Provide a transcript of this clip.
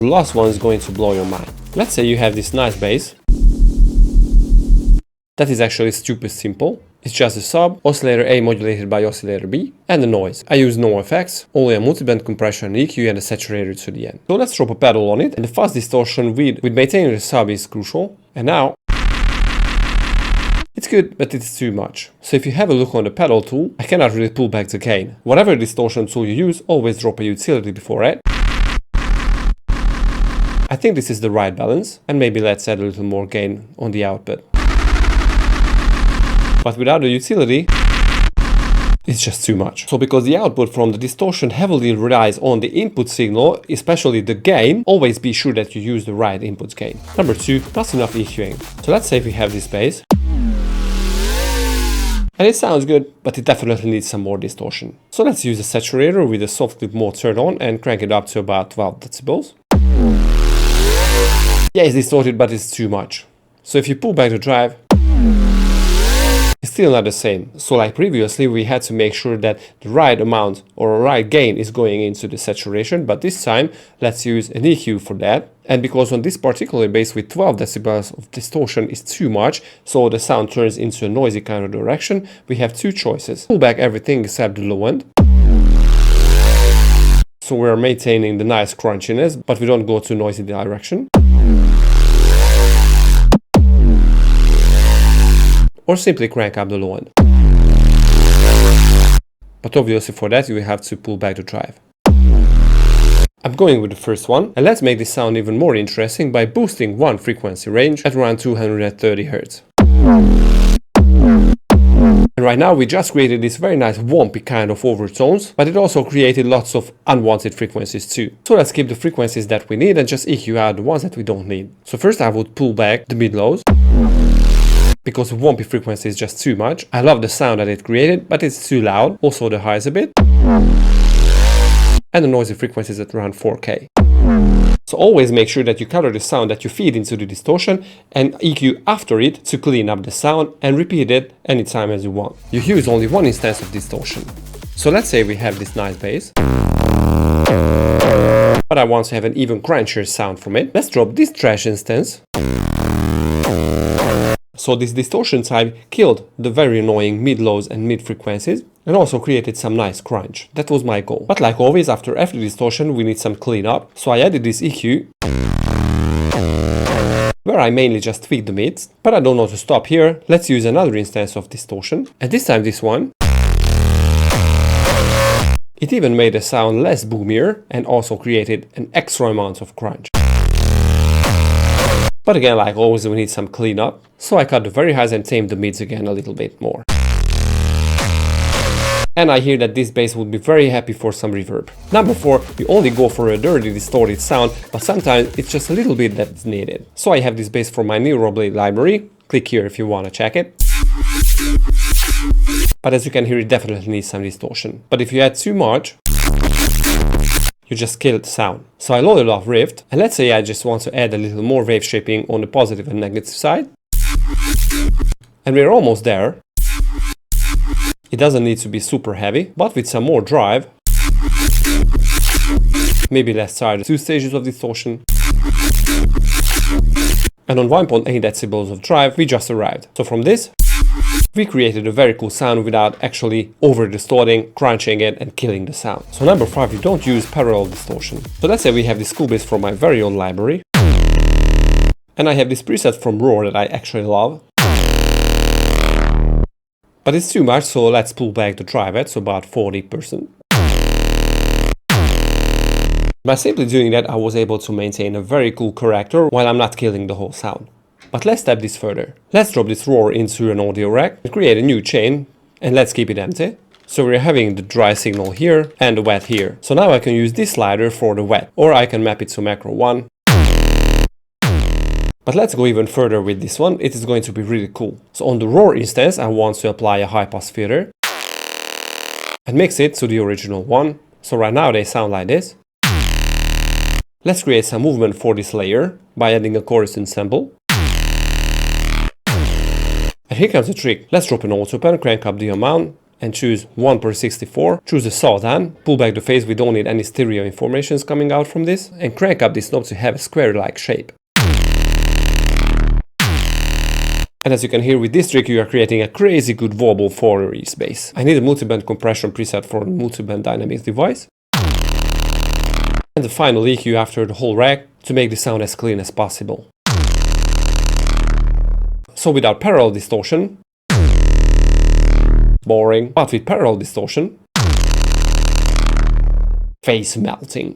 The last one is going to blow your mind. Let's say you have this nice bass. That is actually stupid simple. It's just a sub, oscillator A modulated by oscillator B, and the noise. I use no effects, only a multiband compression, EQ and a saturator to the end. So let's drop a pedal on it, and the fast distortion with maintaining the sub is crucial. And now, it's good, but it's too much. So if you have a look on the pedal tool, I cannot really pull back the gain. Whatever distortion tool you use, always drop a utility before it. I think this is the right balance, and maybe let's add a little more gain on the output. But without the utility, it's just too much. So because the output from the distortion heavily relies on the input signal, especially the gain, always be sure that you use the right input gain. Number 2, not enough EQing. So let's say we have this bass. And it sounds good, but it definitely needs some more distortion. So let's use a saturator with a soft clip mode turned on and crank it up to about 12 decibels. Yeah, it's distorted, but it's too much. So if you pull back the drive, it's still not the same. So like previously, we had to make sure that the right amount or right gain is going into the saturation, but this time let's use an EQ for that. And because on this particular bass with 12 decibels of distortion is too much, so the sound turns into a noisy kind of direction, we have two choices. Pull back everything except the low end. So we're maintaining the nice crunchiness, but we don't go to noisy direction. Or simply crank up the low end. But obviously for that you will have to pull back the drive. I'm going with the first one, and let's make this sound even more interesting by boosting one frequency range at around 230 Hz. And right now we just created this very nice wompy kind of overtones, but it also created lots of unwanted frequencies too. So let's keep the frequencies that we need and just EQ out the ones that we don't need. So first I would pull back the mid-lows, because the wompy frequency is just too much. I love the sound that it created, but it's too loud. Also the highs a bit. And the noisy frequency is at around 4K. So always make sure that you color the sound that you feed into the distortion and EQ after it to clean up the sound, and repeat it anytime as you want. You use only one instance of distortion. So let's say we have this nice bass, but I want to have an even crunchier sound from it. Let's drop this trash instance. So this distortion type killed the very annoying mid-lows and mid-frequencies and also created some nice crunch. That was my goal. But like always, after every distortion we need some cleanup. So I added this EQ, where I mainly just tweak the mids, but I don't want to stop here. Let's use another instance of distortion, and this time this one. It even made the sound less boomier and also created an extra amount of crunch. But again, like always, we need some cleanup, so I cut the very highs and tamed the mids again a little bit more. And I hear that this bass would be very happy for some reverb. Number 4, we only go for a dirty distorted sound, but sometimes it's just a little bit that's needed. So I have this bass from my Neuroblade library. Click here if you want to check it. But as you can hear, it definitely needs some distortion. But if you add too much, you just kill the sound. So I loaded off Rift, and let's say I just want to add a little more wave shaping on the positive and negative side. And we're almost there. It doesn't need to be super heavy, but with some more drive, maybe let's try the 2 stages of distortion. And on 1.8 decibels of drive, we just arrived. So from this, we created a very cool sound without actually over distorting, crunching it and killing the sound. So number 5, you don't use parallel distortion. So let's say we have this cool bass from my very own library. And I have this preset from Roar that I actually love. But it's too much, so let's pull back the drive at about 40%. By simply doing that, I was able to maintain a very cool character while I'm not killing the whole sound. But let's step this further. Let's drop this Roar into an audio rack and create a new chain, and let's keep it empty. So we're having the dry signal here and the wet here. So now I can use this slider for the wet, or I can map it to macro 1. But let's go even further with this one. It is going to be really cool. So on the Roar instance, I want to apply a high pass filter and mix it to the original one. So right now they sound like this. Let's create some movement for this layer by adding a chorus ensemble. And here comes the trick. Let's drop an auto pen, crank up the amount, and choose 1/64. Choose the sawdown, pull back the phase, we don't need any stereo informations coming out from this, and crank up this knob to have a square-like shape. And as you can hear with this trick, you are creating a crazy good wobble for a release bass. I need a multiband compression preset for the multiband dynamics device. And the final EQ after the whole rack to make the sound as clean as possible. So without parallel distortion, boring, but with parallel distortion, face melting.